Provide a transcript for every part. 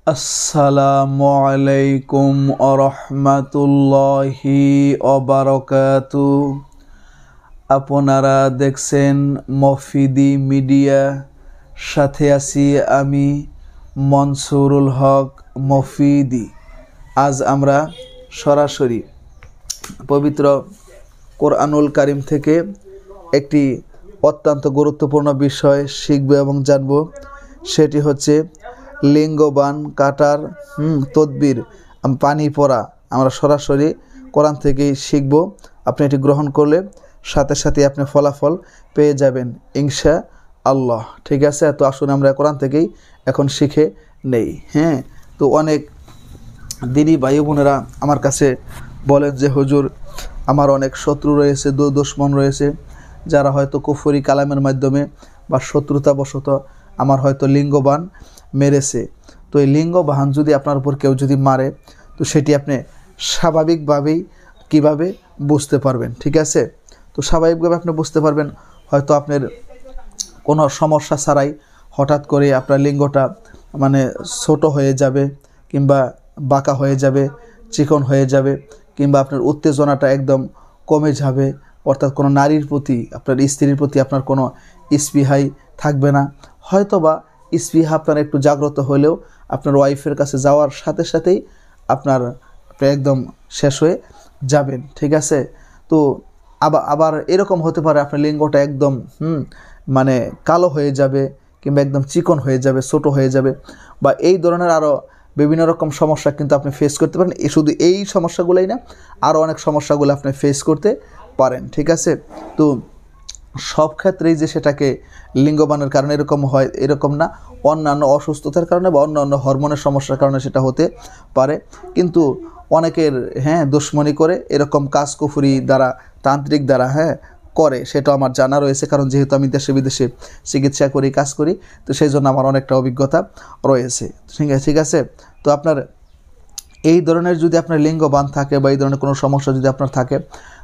আসসালামু আলাইকুম আরহামাতুল্লাহি ওয়াবারাকাতু। আপনারা দেখছেন মফিদি মিডিয়া, সাথে আছি আমি মনসুরুল হক মফিদি। আজ আমরা সরাসরি পবিত্র কোরআনুল কারীম থেকে একটি অত্যন্ত গুরুত্বপূর্ণ বিষয় শিখব এবং জানব। সেটি হচ্ছে লিঙ্গবান কাটার তদবির, পানি পড়া। আমরা সরাসরি কোরআন থেকেই শিখব। আপনি এটি গ্রহণ করলে সাথে সাথে আপনি ফলাফল পেয়ে যাবেন ইনশাআল্লাহ। ঠিক আছে, তো আসুন আমরা কোরআন থেকেই এখন শিখে নেই। তো অনেক দিনী ভাই বোনেরা আমার কাছে বলেন যে হুজুর, আমার অনেক শত্রু রয়েছে, দুশ্মন রয়েছে, যারা হয়তো কুফরি কালামের মাধ্যমে বা শত্রুতাবশত আমার হয়তো লিঙ্গবান মেরেছে। তো এই লিঙ্গবান যদি আপনার উপর কেউ যদি মারে, তো সেটি আপনি স্বাভাবিকভাবেই কিভাবে বুঝতে পারবেন। ঠিক আছে, তো স্বাভাবিকভাবে আপনি বুঝতে পারবেন, হয়তো আপনার কোনো সমস্যা ছাড়াই হঠাৎ করে আপনার লিঙ্গটা ছোট হয়ে যাবে, কিংবা বাঁকা হয়ে যাবে, চিকন হয়ে যাবে, কিংবা আপনার উত্তেজনাটা একদম কমে যাবে। অর্থাৎ কোনো নারীর প্রতি, আপনার স্ত্রীর প্রতি আপনার কোনো স্পৃহাই থাকবে না। হয়তোবা স্পৃহা আপনার একটু জাগ্রত হলেও আপনার ওয়াইফের কাছে যাওয়ার সাথে সাথেই আপনি একদম শেষ হয়ে যাবেন। ঠিক আছে, তো আবার এরকম হতে পারে আপনার লিঙ্গটা একদম কালো হয়ে যাবে, কিংবা একদম চিকন হয়ে যাবে, ছোট হয়ে যাবে, বা এই ধরনের আরও বিভিন্ন রকম সমস্যা কিন্তু আপনি ফেস করতে পারেন। শুধু এই সমস্যাগুলোই না, আরও অনেক সমস্যাগুলো আপনি ফেস করতে পারেন। ঠিক আছে, তো সব ক্ষেত্রেই যে সেটাকে লিঙ্গবানের কারণে এরকম হয় এরকম না, অন্যান্য অসুস্থতার কারণে বা অন্যান্য হরমোনের সমস্যার কারণে সেটা হতে পারে। কিন্তু অনেকের দুশ্মনী করে এরকম কাজ কুফরি দ্বারা, তান্ত্রিক দ্বারা করে, সেটা আমার জানা রয়েছে। কারণ যেহেতু আমি দেশে বিদেশে চিকিৎসা করি, কাজ করি, তো সেই জন্য আমার অনেকটা অভিজ্ঞতা রয়েছে। ঠিক আছে, তো আপনার এই ধরনের যদি আপনার লিঙ্গবান থাকে বা এই ধরনের কোনো সমস্যা যদি আপনার থাকে,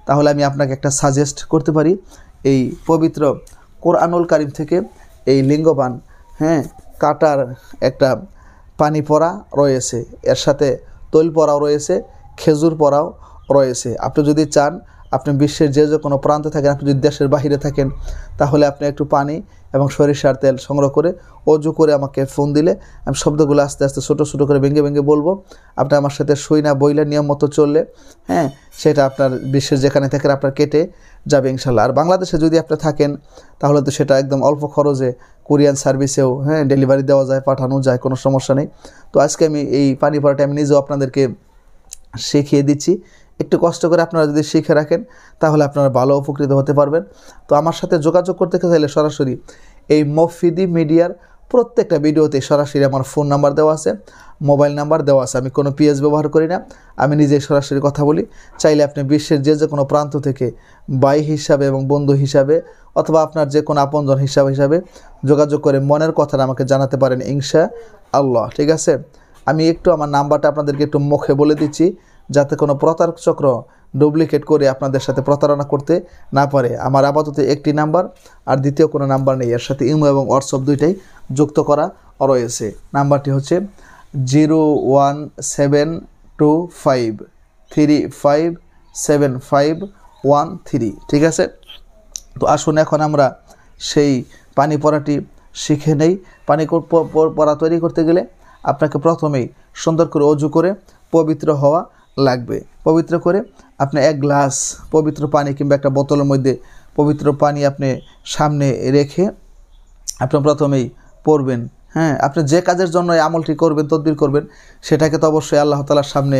তাহলে আমি আপনাকে একটা সাজেস্ট করতে পারি। এই পবিত্র কোরআনুল কারীম থেকে এই লিঙ্গবান কাটার একটা পানি পড়া রয়েছে, এর সাথে তৈল পড়াও রয়েছে, খেজুর পড়াও রয়েছে। আপনি যদি চান, আপনি বিশ্বের যে কোনো প্রান্তে থাকেন, আপনি যদি দেশের বাহিরে থাকেন, তাহলে আপনি একটু পানি এবং সরিষার তেল সংগ্রহ করে অজু করে আমাকে ফোন দিলে আমি শব্দগুলো আস্তে আস্তে ছোটো ছোটো করে ভেঙে ভেঙে বলবো। আপনি আমার সাথে সই না বইলে নিয়ম মতো চললে সেটা আপনার বিশ্বের যেখানে থাকেন আপনার কেটে যাবে ইনশাল্লাহ। আর বাংলাদেশে যদি আপনি থাকেন, তাহলে তো সেটা একদম অল্প খরচে কোরিয়ান সার্ভিসেও ডেলিভারি দেওয়া যায়, পাঠানো যায়, কোনো সমস্যা নেই। তো আজকে আমি এই পানি পড়াটা আমি নিজেও আপনাদেরকে শিখিয়ে দিচ্ছি। একটু কষ্ট করে আপনারা যদি শিখে রাখেন, তাহলে আপনারা ভালো উপকৃত হতে পারবেন। তো আমার সাথে যোগাযোগ করতে চাইলে সরাসরি এই মফিদি মিডিয়ার প্রত্যেকটা ভিডিওতে সরাসরি আমার ফোন নাম্বার দেওয়া আছে, মোবাইল নাম্বার দেওয়া আছে। আমি কোনো পিএস ব্যবহার করি না, আমি নিজেই সরাসরি কথা বলি। চাইলে আপনি বিশ্বের যে কোনো প্রান্ত থেকে ভাই হিসাবে এবং বন্ধু হিসাবে, অথবা আপনার যে কোনো আপনজন হিসাবে যোগাযোগ করে মনের কথাটা আমাকে জানাতে পারেন ইনশাআল্লাহ। ঠিক আছে, আমি একটু আমার নাম্বারটা আপনাদেরকে একটু মুখে বলে দিচ্ছি, যাতে কোনো প্রতারক চক্র ডুপ্লিকেট করে আপনাদের সাথে প্রতারণা করতে না পারে। আমার আপাতত একটি নাম্বার, আর দ্বিতীয় কোনো নাম্বার নেই। এর সাথে ইমো এবং হোয়াটসঅ্যাপ দুইটাই যুক্ত করা রয়েছে। নাম্বারটি হচ্ছে 01725357513। ঠিক আছে, তো আসুন এখন আমরা সেই পানি পড়াটি শিখে নেই। পানি পড়া তৈরি করতে গেলে আপনাকে প্রথমেই সুন্দর করে অজু করে পবিত্র হওয়া লাগবে। পবিত্র করে আপনি এক গ্লাস পবিত্র পানি কিংবা একটা বোতলের মধ্যে পবিত্র পানি আপনি সামনে রেখে আপনি প্রথমেই পড়বেন। আপনি যে কাজের জন্য এই আমলটি করবেন, তদবির করবেন, সেটাকে তো অবশ্যই আল্লাহ তাআলার সামনে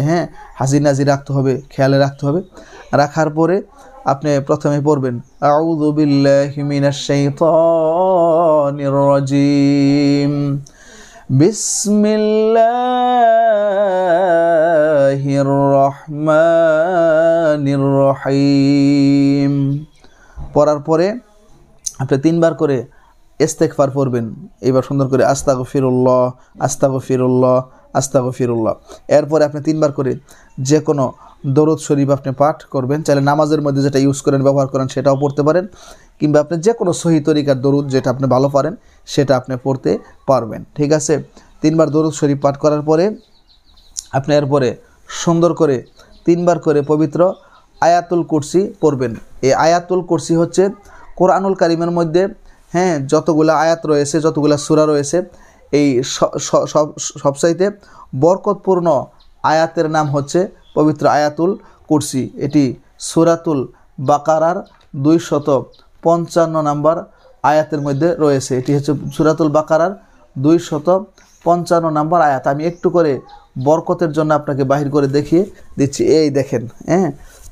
হাজির নাজির রাখতে হবে, খেয়ালে রাখতে হবে। রাখার পরে আপনি প্রথমে পড়বেন আউযু বিল্লাহি মিনাশ শাইতানির রাজিম, বিসমিল্লাহির রহমানির রহিম। পড়ার পরে আপনি 3 বার করে ইস্তেগফার পড়বেন। এবার সুন্দর করে আস্তাগফিরুল্লাহ আস্তাগফিরুল্লাহ আস্তাগফিরুল্লাহ। এরপরে আপনি 3 বার করে যে কোনো দরুদ শরীফ আপনি পাঠ করবেন। চাইলে নামাজের মধ্যে যেটা ইউজ করেন, ব্যবহার করেন, সেটাও পড়তে পারেন, কিংবা আপনি যে কোনো সহি তরিকার দরুদ যেটা আপনি ভালো পারেন সেটা আপনি পড়তে পারবেন। ঠিক আছে, 3বার দরুদ শরীফ পাঠ করার পরে আপনি এরপরে সুন্দর করে 3বার করে পবিত্র আয়াতুল কুরসি পড়বেন। এই আয়াতুল কুরসি হচ্ছে কোরআনুল কারীমের মধ্যে যতগুলা আয়াত রয়েছে, যতগুলা সূরা রয়েছে, এই সবচাইতে বরকতপূর্ণ আয়াতের নাম হচ্ছে পবিত্র আয়াতুল কুরসি। এটি সূরাতুল বাকারার 255 নম্বর আয়াতের মধ্যে রয়েছে। এটি হচ্ছে সূরাতুল বাকারার 255 নম্বর আয়াত। আমি একটু করে বরকতের জন্য আপনাকে বাহির করে দেখিয়ে দিচ্ছি। এই দেখেন,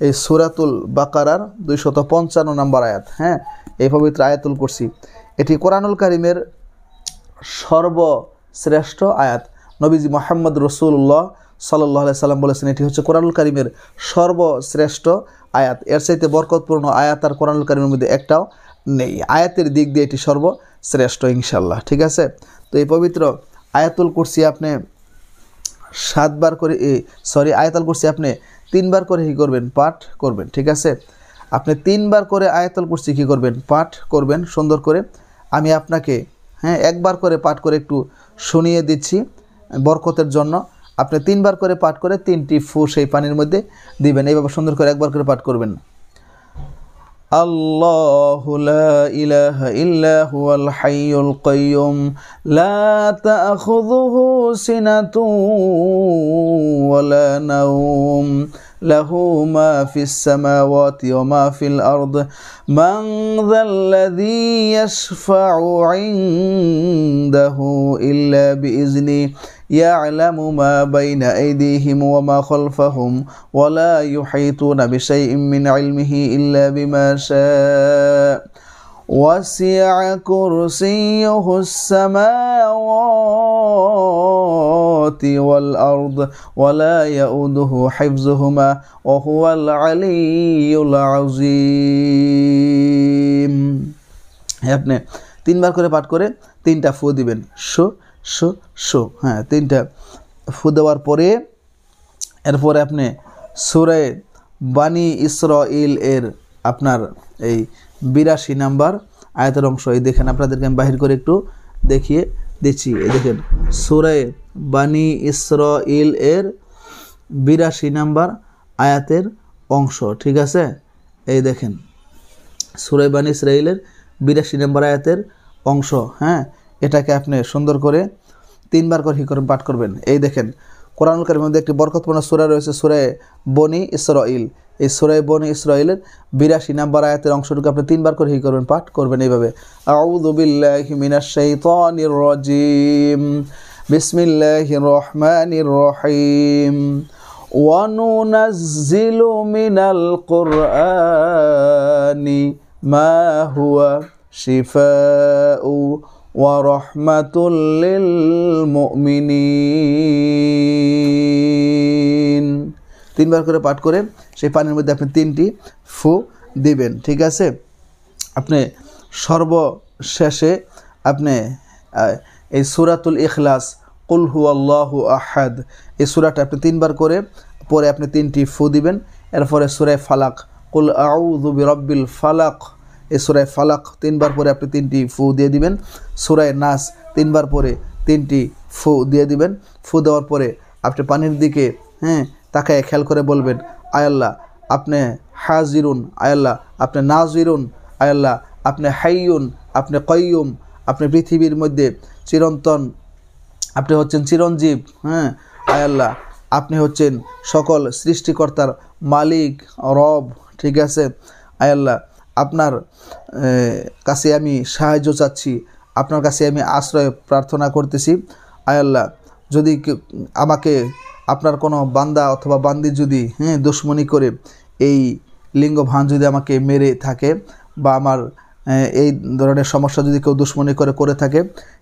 এই সূরাতুল বাকারার 255 নম্বর আয়াত, এই পবিত্র আয়াতুল কুরসি। এটি কোরআনুল কারীমের সর্বশ্রেষ্ঠ আয়াত। নবীজি মুহাম্মদ রাসূলুল্লাহ সাল্লাল্লাহু আলাইহি সাল্লাম বলেছেন এটি হচ্ছে কোরআনুল কারীমের সর্বশ্রেষ্ঠ আয়াত। এর চাইতে বরকতপূর্ণ আয়াত আর কোরআনুল কারীমের মধ্যে একটাও নেই। আয়াতের দিক দিয়ে এটি সর্বশ্রেষ্ঠ ইনশাআল্লাহ। ঠিক আছে? তো এই পবিত্র আয়াতুল কুরসি আপনি 7বার করে আয়াতুল কুরসি আপনি 3বার করে কি করবেন? পাঠ করবেন। ঠিক আছে? আপনি 3বার করে আয়াতুল কুরসি কি করবেন? পাঠ করবেন সুন্দর করে। আমি আপনাকে একবার করে পাঠ করে একটু শুনিয়ে দিচ্ছি বরকতের জন্য। আপনি 3বার করে পাঠ করে 3টি ফু সেই পানির মধ্যে দিবেন। এইভাবে সুন্দর করে একবার করে পাঠ করবেন। আল্লাহু লা ইলাহা ইল্লা হুয়াল হাইয়ুল কাইয়ুম লা তাখুযুহু সিনাতুন ওয়ালা নাওম লাহু মা ফিস সামাওয়াতি ওয়া মা ফিল আরদ মান যাল্লাযী ইয়াশফা'ু 'ইনদাহু ইল্লা বিইজনি يعلم ما بين أيديهم وما خلفهم ولا يحيطون بشيء من علمه إلا بما شاء وسع كرسيه السماوات والأرض ولا يؤوده حفظهما وهو العلي العظيم। আপনি 3বার করে পাঠ করে 3টা ফু দিবেন। শো 3টা ফু দেওয়ার পরে এরপরে আপনি সূরা বানি ইসরাঈল এর আপনার এই 82 নম্বর আয়াতের অংশ এই দেখেন, আপনাদেরকে আমি বাহির করে একটু দেখিয়ে দিচ্ছি। এই দেখেন সূরা বানি ইসরাঈল এর 82 নম্বর আয়াতের অংশ। ঠিক আছে? এই দেখেন সূরা বানি ইসরাঈলের 82 নম্বর আয়াতের অংশ। এটাকে আপনি সুন্দর করে 3বার করে পাঠ করবেন। এই দেখেন কোরআনুল কারীমের মধ্যে একটি বরকতপূর্ণ সূরা রয়েছে সূরা বনি ইসরাঈল। এই সূরা বনি ইসরাঈলের 82 নম্বর আয়াতের অংশটুকু আপনি 3বার করে পাঠ করবেন এইভাবে। আউযু বিল্লাহি মিনাশ শাইতানির রাজীম বিসমিল্লাহির রহমানির রহিম ওয়া নুনাজ্জিলু মিনাল কুরআনি মা হুয়া শিফাউ ওয়া রাহমাতুল লিল মুমিনিন। 3বার করে পাঠ করে সেই পানির মধ্যে আপনি 3টি ফু দিবেন। ঠিক আছে? আপনি সর্বশেষে আপনি এই সূরাতুল ইখলাস কুল হুয়াল্লাহু আহাদ এই সূরাটা আপনি 3বার করে পরে আপনি 3টি ফু দিবেন। এরপরে সূরা ফালাক কুল আউযু বিরাব্বিল ফালাক এই সূরা ফালাক 3বার পরে আপনি 3টি ফু দিয়ে দিবেন। সূরা নাস 3বার পরে 3টি ফু দিয়ে দিবেন। ফু দেওয়ার পরে আপনি পানির দিকে তাকায় খেয়াল করে বলবেন, আয় আল্লাহ আপনি হাজিরুন, আয় আল্লাহ আপনি নাজিরুন, আয় আল্লাহ আপনি হাইয়ুন, আপনি কাইয়ুম, আপনি পৃথিবীর মধ্যে চিরন্তন, আপনি হচ্ছেন চিরঞ্জীব। আয় আল্লাহ আপনি হচ্ছেন সকল সৃষ্টিকর্তার মালিক রব। ঠিক আছে? আয় আল্লাহ আপনার কাছে আমি সাহায্য চাচ্ছি, আপনার কাছে আমি আশ্রয় প্রার্থনা করতেছি। আয় আল্লাহ যদি আমাকে আপনার কোনো বান্দা অথবা বান্দি যদি দুশমনি করে এই লিঙ্গভান যদি আমাকে মেরে থাকে বা আমার এই ধরনের সমস্যা যদি কেউ দুশমনি করে থাকে,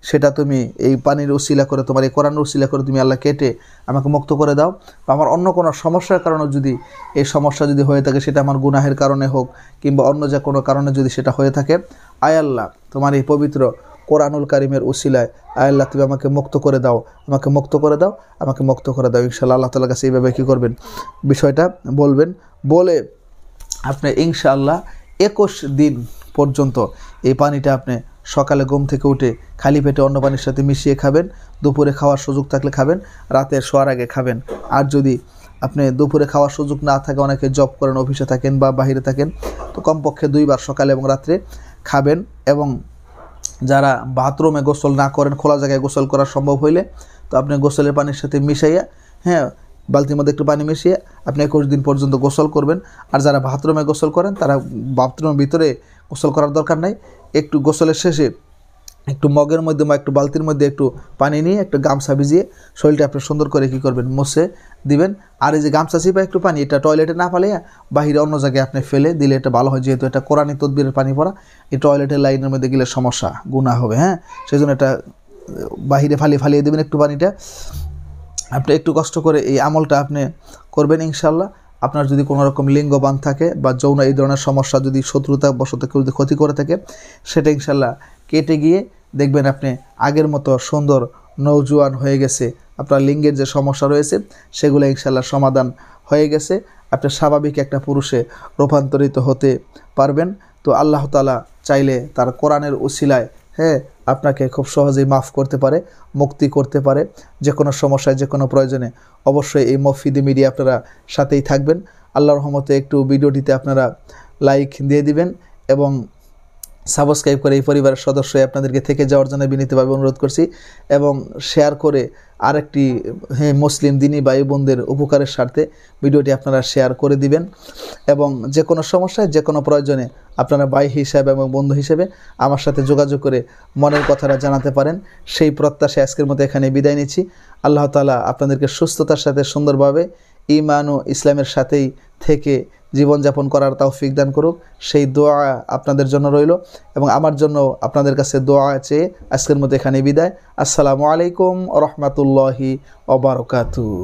সেটা তুমি এই পানির উসিলা করে তোমার এই কোরআনের উসিলা করে তুমি আল্লাহ কেটে আমাকে মুক্ত করে দাও। বা আমার অন্য কোনো সমস্যার কারণে যদি এই সমস্যা যদি হয়ে থাকে, সেটা আমার গুনাহের কারণে হোক কিংবা অন্য যে কোনো কারণে যদি সেটা হয়ে থাকে, আয় আল্লাহ তোমার এই পবিত্র কোরআনুল কারীমের উসিলায় আয় আল্লাহ তুমি আমাকে মুক্ত করে দাও, আমাকে মুক্ত করে দাও, আমাকে মুক্ত করে দাও। ইনশাআল্লাহ আল্লাহ তাআলার কাছে এইভাবে কী করবেন, বিষয়টা বলবেন। বলে আপনি ইনশাআল্লাহ 21 দিন পর্যন্ত এই পানিটা আপনি সকালে ঘুম থেকে উঠে খালি পেটে অন্য পানির সাথে মিশিয়ে খাবেন, দুপুরে খাওয়ার সুযোগ থাকলে খাবেন, রাতে শোয়ার আগে খাবেন। আর যদি আপনি দুপুরে খাওয়ার সুযোগ না থাকে, অনেকে জব করেন, অফিসে থাকেন বা বাইরে থাকেন, তো কমপক্ষে 2 বার সকালে এবং রাত্রে খাবেন। এবং যারা বাথরুমে গোসল না করেন, খোলা জায়গায় গোসল করা সম্ভব হইলে তো আপনি গোসলের পানির সাথে মিশাইয়া, হ্যাঁ, বালতির মধ্যে একটু পানি মিশিয়ে আপনি 21 দিন পর্যন্ত গোসল করবেন। আর যারা বাথরুমে গোসল করেন তারা বাথরুমের ভিতরে গোসল করার দরকার নাই, একটু গোসলের শেষে একটু মগের মধ্যে বা একটু বালতির মধ্যে একটু পানি নিয়ে একটু গামছা ভিজিয়ে শরীরটা আপনি সুন্দর করে কী করবেন, মুছে দিবেন। আর এই যে গামছা চিপা একটু পানি, এটা টয়লেটে না পালিয়ে বাহিরে অন্য জায়গায় আপনি ফেলে দিলে এটা ভালো হয়, যেহেতু এটা কোরআনী তদবিরের পানি পড়া, এই টয়লেটের লাইনের মধ্যে গেলে সমস্যা, গুনাহ হবে। হ্যাঁ, সেই জন্য এটা বাহিরে ফালিয়ে দেবেন একটু পানিটা। আপনি একটু কষ্ট করে এই আমলটা আপনি করবেন ইনশাল্লাহ। আপনার যদি কোনো রকম লিঙ্গবান থাকে বা যৌন এই ধরনের সমস্যা, যদি শত্রুতা বশত কেউ যদি ক্ষতি করে থাকে, সেটা ইনশাল্লাহ কেটে গিয়ে দেখবেন আপনি আগের মতো সুন্দর নওজোয়ান হয়ে গেছে। আপনার লিঙ্গের যে সমস্যা রয়েছে সেগুলো ইনশাল্লাহ সমাধান হয়ে গেছে, আপনি স্বাভাবিক একটা পুরুষে রূপান্তরিত হতে পারবেন। তো আল্লাহ তাআলা চাইলে তার কোরআনের উসিলায়, হ্যাঁ, আপনাকে খুব সহজেই মাফ করতে পারে, মুক্তি করতে পারে। যে কোনো সমস্যায়, যে কোনো প্রয়োজনে অবশ্যই এই মফিদি মিডিয়া আপনারা সাথেই থাকবেন। আল্লাহর রহমতে একটু ভিডিওটিতে আপনারা লাইক দিয়ে দিবেন এবং সাবস্ক্রাইব করে এই পরিবারের সদস্য আপনাদেরকে থেকে যাওয়ার জন্য বিনীতভাবে অনুরোধ করছি। এবং শেয়ার করে আরেকটি, হ্যাঁ, মুসলিম দিনী ভাই বোনদের উপকারের স্বার্থে ভিডিওটি আপনারা শেয়ার করে দিবেন। এবং যে কোনো সমস্যায়, যে কোনো প্রয়োজনে আপনারা ভাই হিসাবে এবং বন্ধু হিসেবে আমার সাথে যোগাযোগ করে মনের কথাটা জানাতে পারেন। সেই প্রত্যাশায় আজকের মতো এখানে বিদায় নিচ্ছি। আল্লাহ তাআলা আপনাদেরকে সুস্থতার সাথে সুন্দরভাবে ঈমান ও ইসলামের সাথেই থেকে জীবনযাপন করার তৌফিক দান করুক, সেই দোয়া আপনাদের জন্য রইল এবং আমার জন্য আপনাদের কাছে দোয়া চেয়ে আজকের মতো এখানে বিদায়। আসসালামু আলাইকুম ওয়া রাহমাতুল্লাহি ওয়া বারাকাতুহু।